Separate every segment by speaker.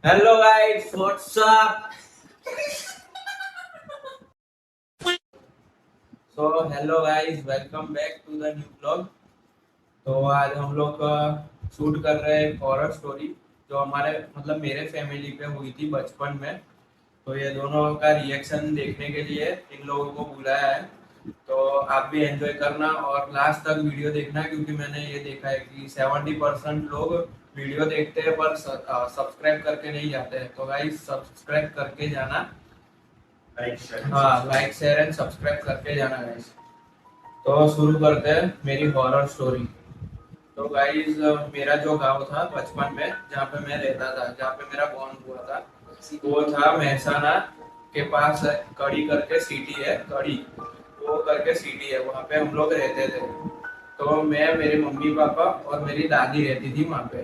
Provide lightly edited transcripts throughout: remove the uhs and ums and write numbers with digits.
Speaker 1: Hello guys, what's up? Hello guys, welcome back to the new vlog। तो आज हम लोग शूट कर रहे हैं एक हॉरर स्टोरी जो हमारे मतलब मेरे फैमिली पे हुई थी बचपन में। तो ये दोनों का रिएक्शन देखने के लिए इन लोगों को बुलाया है। तो आप भी एंजॉय करना और लास्ट तक वीडियो देखना, क्योंकि मैंने ये देखा है कि 70% लोग वीडियो देखते हैं पर सब्सक्राइब करके नहीं जाते हैं। तो गाइस सब्सक्राइब करके जाना। लाइक शेयर एंड सब्सक्राइब करके जाना गाइस। तो शुरू करते हैं मेरी हॉरर स्टोरी। तो गाइस मेरा जो गांव था बचपन में, जहाँ पे मैं रहता था, जहाँ पे मेरा बॉर्न हुआ था, वो था महसाना के पास। कड़ी करके सिटी है, कड़ी वो करके सिटी है, वहाँ पे हम लोग रहते थे। तो मैं, मेरे मम्मी पापा और मेरी दादी रहती थी वहाँ पे।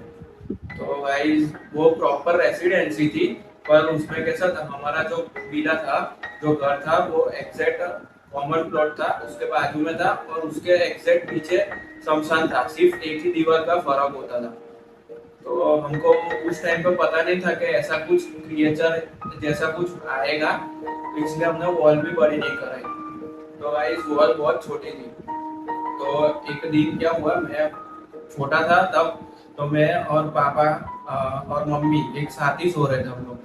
Speaker 1: तो गाइस वो प्रॉपर रेसिडेंसी थी, पर उसमें कैसा था, हमारा जो विला था, जो घर था, वो एग्जैक्ट कॉमन प्लॉट था, उसके बाजू में था, और उसके एग्जैक्ट पीछे शमशान था। सिर्फ एक ही दीवार का फर्क होता था। तो हमको उस टाइम पे पता नहीं था कि ऐसा कुछ क्रिएचर जैसा कुछ आएगा, तो इसलिए हमने वॉल भी बड़ी नहीं कराई। तो गाइस वॉल बहुत छोटी थी। तो एक दिन क्या हुआ, मैं छोटा था तब, तो मैं और पापा और मम्मी एक साथ ही सो रहे थे हम लोग।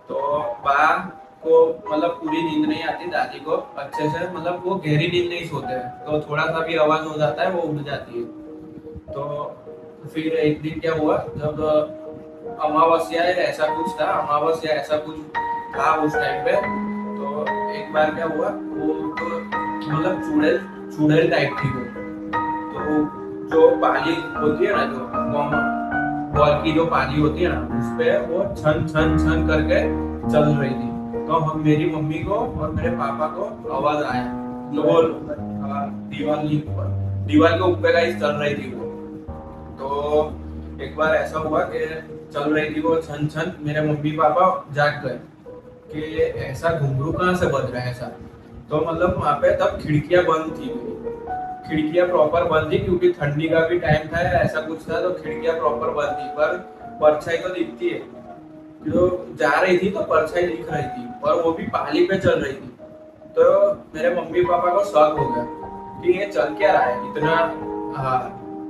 Speaker 1: तो बा को मतलब पूरी नींद नहीं आती, दादी को अच्छे से, मतलब वो गहरी नींद नहीं सोते हैं, तो थोड़ा सा भी आवाज हो जाता है वो उठ जाती है। तो फिर एक दिन क्या हुआ, जब अमावस्या है ऐसा कुछ था, अमावस्या ऐसा कुछ था उस टाइम पे। तो एक बार क्या हुआ, वो तो मतलब चुड़ैल चुड़ैल टाइप थी वो। तो जो पाली होती है ना, जो बॉल की जो पाली होती है ना, उस पे वो छन छन छन करके चल रही थी। तो हम, मेरी मम्मी को और मेरे पापा को आवाज आया, तो वो दीवार के ऊपर का ही चल रही थी वो। तो एक बार ऐसा हुआ कि चल रही थी वो छन छन, मेरे मम्मी पापा जाग गए कि ऐसा घुंघरू कहाँ से बज रहा है ऐसा। तो मतलब वहां पे तब खिड़कियां बंद थी, खिड़कियां प्रॉपर बंद थी, क्योंकि ठंडी का भी टाइम था ऐसा कुछ था, तो खिड़कियां प्रॉपर बंद थी, पर परछाई तो दिखती है। जो जा रही थी तो परछाई दिख रही थी, और वो भी पाली पे चल रही थी। तो मेरे मम्मी पापा को शौक हो गया कि ये चल क्या रहा है इतना,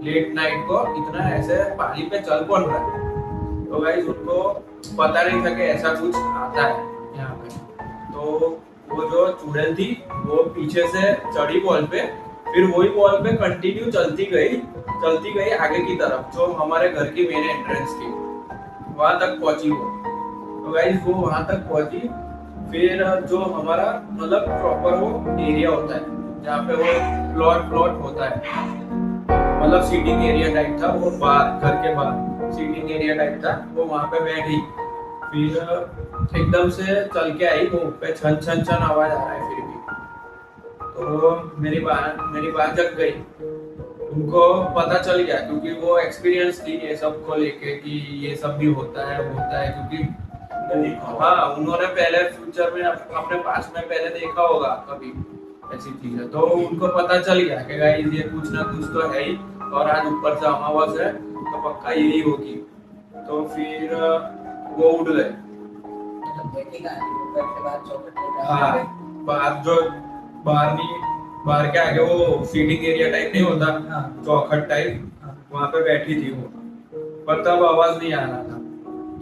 Speaker 1: लेट नाइट को इतना ऐसे पाली पे चल कौन रहा है। तो गाइस उनको पता नहीं था कि ऐसा कुछ आता है यहाँ पे। तो वो जो चुड़ैल थी वो पीछे से चढ़ी वॉल पे, फिर वही वॉल पे कंटिन्यू चलती गई आगे की तरफ, जो हमारे घर की मेन एंट्रेंस थी, वहां तक पहुंची वो। तो गाइस वो वहां तक पहुंची। फिर जो हमारा मतलब प्रॉपर वो एरिया होता है, जहाँ पे वो प्लॉट प्लॉट होता है, मतलब सीटिंग एरिया टाइप था वो, बाहर घर के बाहर सीटिंग एरिया टाइप था, वो वहां पे बैठी। फिर एकदम से चल के आई वो पे, छन छन छन आवाज आ रहा है फिर भी। तो मेरी बात जग गई, उनको पता चल गया, क्योंकि वो एक्सपीरियंस थी ये सब को लेके कि ये सब भी होता है, क्योंकि हाँ उन्होंने पहले फ्यूचर में अपने पास में पहले देखा होगा कभी ऐसी चीजें। तो उनको पता चल गया कि गाइस ये कुछ ना कुछ तो है ही, और आज ऊपर से अमावस्या है तो पक्का यही होगी। तो फिर वो उठ गए। हाँ, बाहर जो बाहर के आगे वो सीटिंग एरिया टाइप नहीं होता, चौखट टाइप, वहां पे बैठी थी वो, पर तब आवाज नहीं आ रहा था।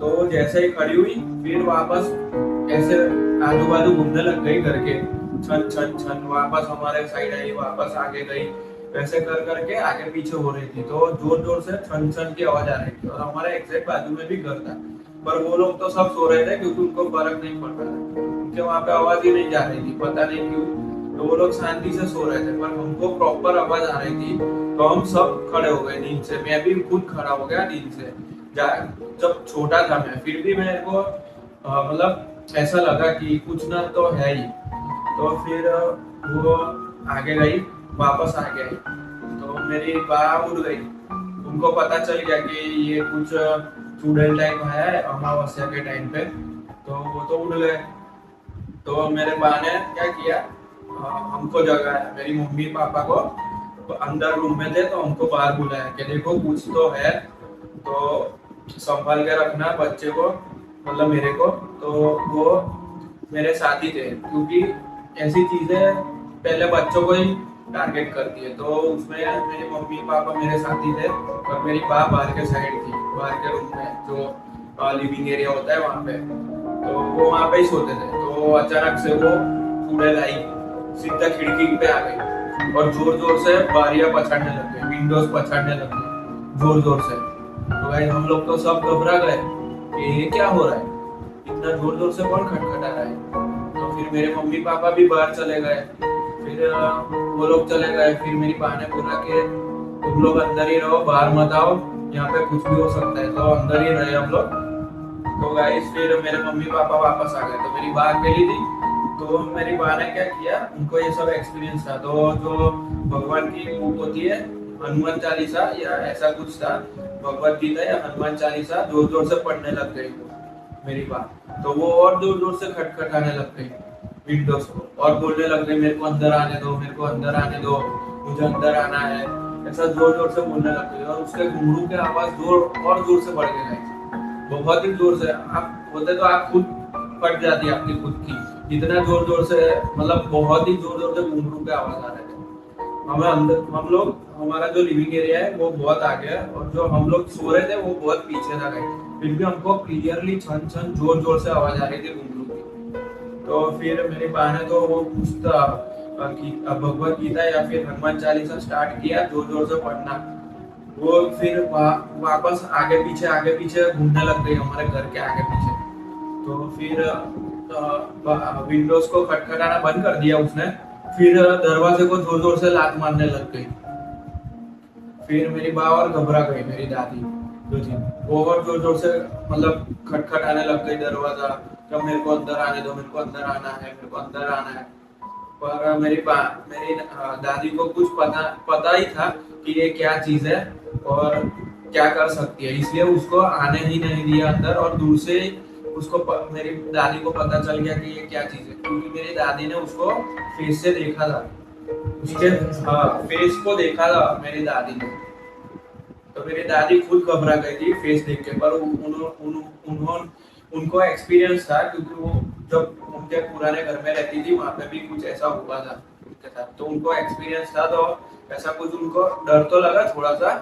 Speaker 1: तो वो जैसे ही खड़ी हुई, फिर वापस ऐसे आजू बाजू घूमने लग गई करके, छन छन छन, वापस हमारे साइड आई, वापस आगे गई, वैसे कर करके आगे पीछे हो रही थी। तो जोर जोर से छन छन की आवाज आ रही थी, और हमारे एग्जैक्ट बाजू में भी घर था, पर वो लोग तो सब सो रहे थे, क्योंकि उनको फर्क नहीं पड़ रहा था, उनके वहां पे आवाज ही नहीं जा रही थी, पता नहीं क्यों। तो वो लोग शांति से सो रहे थे, पर हमको प्रॉपर आवाज आ रही थी। तो हम सब खड़े हो गए नींद से, मैं भी खुद खड़ा हो गया नींद से। जब छोटा था मैं, फिर भी मेरे को मतलब ऐसा लगा कि कुछ ना तो है ही। तो फिर वो आगे गई, वापस आ गई। तो मेरी बा उठ गई, उनको पता चल गया कि ये कुछ चुड़ैल टाइप है अमावस्या के टाइम पे। तो वो तो उठ गए। तो मेरे बा ने क्या किया, हमको जगाया, मेरी मम्मी पापा को। तो अंदर रूम में थे, तो हमको बाहर बुलाया कि देखो कुछ तो है, तो संभाल के रखना बच्चे को, मतलब मेरे को, तो वो मेरे साथ ही थे, क्योंकि ऐसी चीजें पहले बच्चों को ही टारगेट करती है। तो उसमें मेरे मम्मी पापा मेरे साथ ही थे और मेरी माँ बाहर के साइड थी, बाहर के रूम में जो लिविंग एरिया होता है वहाँ पे, तो वो वहाँ पे ही सोते थे। तो अचानक से वो चुड़ैल आई, सीधा खिड़की पे आ गई और जोर जोर से बारियां पछाड़ने लग गई, विंडोज पछाड़ने लग गई जोर जोर से। तो भाई हम लोग तो सब घबरा गए कि ये क्या हो रहा है, इतना जोर जोर से कौन खटखटा रहा है। तो फिर मेरे मम्मी पापा भी बाहर चले गए, फिर वो लोग चले गए। फिर मेरी बहन ने बोला कि तुम लोग अंदर ही रहो, बाहर मत आओ, यहाँ पे कुछ भी हो सकता है। तो अंदर ही रहे हम लोग। तो गाइस फिर मेरे मम्मी पापा वापस आ गए, तो मेरी बात अकेली थी। तो मेरी बहन ने क्या किया, उनको ये सब एक्सपीरियंस था, तो जो भगवान की बुक होती है हनुमान चालीसा या ऐसा कुछ था, भगवत गीता या हनुमान चालीसा जोर जोर से पढ़ने लग गई वो मेरी बात। तो वो और जोर जोर से खटखटाने लग गई विंडोज को और बोलने लग गई मेरे को अंदर आने दो, मेरे को अंदर आने दो, मुझे अंदर आना है, ऐसा जोर जोर से बोलने लग गई। और उसके घुंघरू के आवाज जोर और जोर से बढ़ के गई, बहुत ही जोर से। आप बोलते तो आप खुद फट जाती है आपकी खुद की, इतना जोर जोर से, मतलब बहुत ही जोर जोर से घुंघरू के आवाज आ रहे थे। हमें अंदर, हम लोग, हमारा जो लिविंग एरिया है वो बहुत आगे है और जो हम लोग सो रहे थे वो बहुत पीछे था कहीं, फिर भी हमको क्लियरली छन छन जोर जोर से आवाज आ रही थी घुंघरू की। तो फिर मेरी बहन ने तो वो कुछ भगवत गीता या फिर हनुमान चालीसा स्टार्ट किया जोर जोर से पढ़ना। वो फिर वापस आगे पीछे घूमने लग गई हमारे घर के आगे पीछे। तो फिर विंडोज को खटखटाना बंद कर दिया उसने, फिर दरवाजे को जोर जोर से लात मारने लग गई। फिर मेरी माँ और घबरा गई, मेरी दादी जो थी वो और जोर जोर से मतलब खटखटाने लग गई दरवाजा, तो मेरे को अंदर आने दो, मेरे को अंदर आना है, मेरे को अंदर आना है। पर मेरी दादी को कुछ पता ही था कि ये क्या चीज है और क्या कर सकती है, इसलिए उसको आने ही नहीं दिया अंदर। और दूर से मेरी दादी को पता चल गया कि ये क्या चीज है, क्योंकि मेरी दादी ने उसको फेस से देखा था, उसके हाँ फेस को देखा था मेरी दादी ने। तो मेरी दादी खुद घबरा गई थी फेस देख के, पर उनको एक्सपीरियंस था, क्योंकि वो जब उनके पुराने घर में रहती थी वहां पे भी कुछ ऐसा हुआ था उनके साथ, तो उनको एक्सपीरियंस था। तो ऐसा कुछ उनको डर तो लगा थोड़ा सा,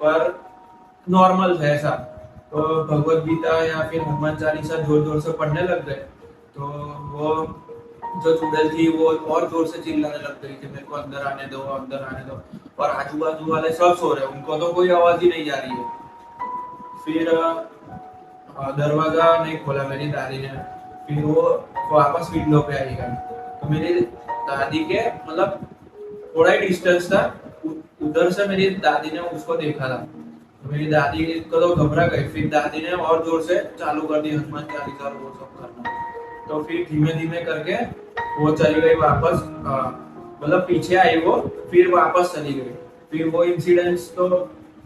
Speaker 1: पर नॉर्मल था ऐसा। तो भगवत गीता या फिर हनुमान चालीसा जोर जोर से पढ़ने लग गए। तो वो जो चुड़ैल थी वो और जोर से चिल्लाने लग गई कि मेरे को अंदर आने दो, अंदर आने दो। और आजू बाजू वाले सब सो रहे हैं, उनको तो कोई आवाज ही नहीं जा रही है। फिर दरवाजा नहीं खोला मेरी दादी ने, फिर वो वापस विंडो पे आई गई। तो मेरी दादी के मतलब थोड़ा ही डिस्टेंस था, उधर से मेरी दादी ने उसको देखा था। तो मेरी दादी को तो घबरा गई, फिर दादी ने और जोर से चालू कर दी हनुमान चालीसा और वो सब करना। तो फिर धीमे धीमे करके वो चली गई वापस, मतलब पीछे आई वो, फिर वापस चली गई। फिर वो इंसिडेंस तो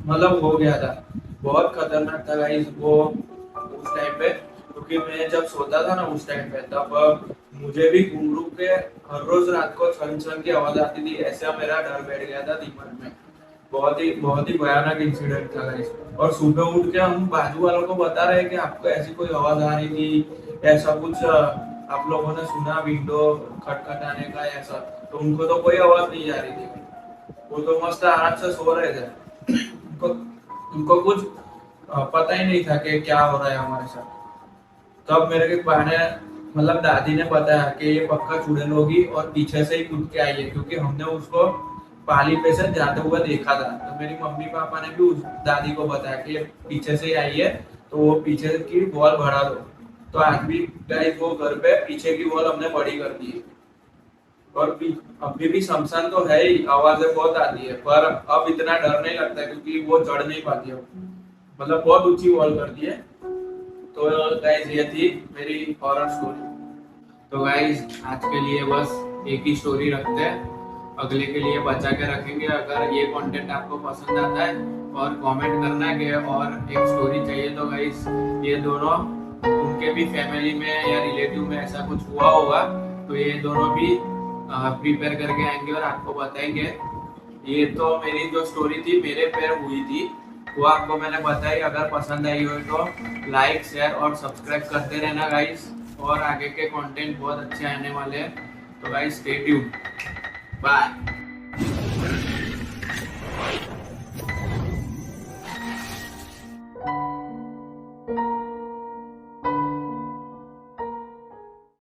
Speaker 1: मतलब हो गया था, बहुत खतरनाक था गाइस वो उस टाइम पे। क्योंकि मैं जब सोता था ना उस टाइम पे, तब मुझे भी घुंघरू के हर रोज रात को छन छन की आवाज आती थी, ऐसा मेरा डर बैठ गया था दिमाग में। बहुत ही भयानक इंसिडेंट था गाइस। और सुबह उठ के हम बाजू वालों को बता रहे कि आपको ऐसी कोई आवाज आ रही थी, ऐसा कुछ आप लोगों ने सुना विंडो खटखटाने का ऐसा, तो उनको तो कोई आवाज नहीं आ रही थी, वो तो मस्त आराम से सो रहे थे। उनको उनको कुछ पता ही नहीं था कि क्या हो रहा है हमारे साथ। तब मेरे के बहाने मतलब दादी ने बताया कि ये पक्का चुड़ैल होगी और पीछे से ही कूद के आई है, क्योंकि हमने उसको पाली पे से जाते हुए देखा था। तो मेरी मम्मी पापा ने भी उस दादी को बताया कि ये पीछे से ही आई है, तो वो पीछे की वॉल बढ़ा दो। तो आज भी गाइस वो घर पे पीछे की वॉल हमने बड़ी कर दी है। और अभी भी शमशान तो है ही, आवाजें बहुत आती है, पर अब इतना डर नहीं लगता क्योंकि वो चढ़ नहीं पाती है, मतलब बहुत ऊंची वॉल कर दी है। तो गाइस ये थी मेरी हॉरर स्टोरी। तो गाइस आज के लिए बस एक ही स्टोरी रखते हैं, अगले के लिए बचा के रखेंगे। अगर ये कंटेंट आपको पसंद आता है और कमेंट करना है कि और एक स्टोरी चाहिए, तो गाइस ये दोनों उनके भी फैमिली में या रिलेटिव में ऐसा कुछ हुआ होगा, तो ये दोनों भी प्रिपेयर करके आएंगे और आपको बताएंगे। ये तो मेरी जो स्टोरी थी मेरे पैर हुई थी, वो आपको मैंने बताई। अगर पसंद आई हो तो लाइक शेयर और सब्सक्राइब करते रहना गाइस, और आगे के कंटेंट बहुत अच्छे आने वाले हैं। तो गाइस स्टे ट्यून्ड, बाय।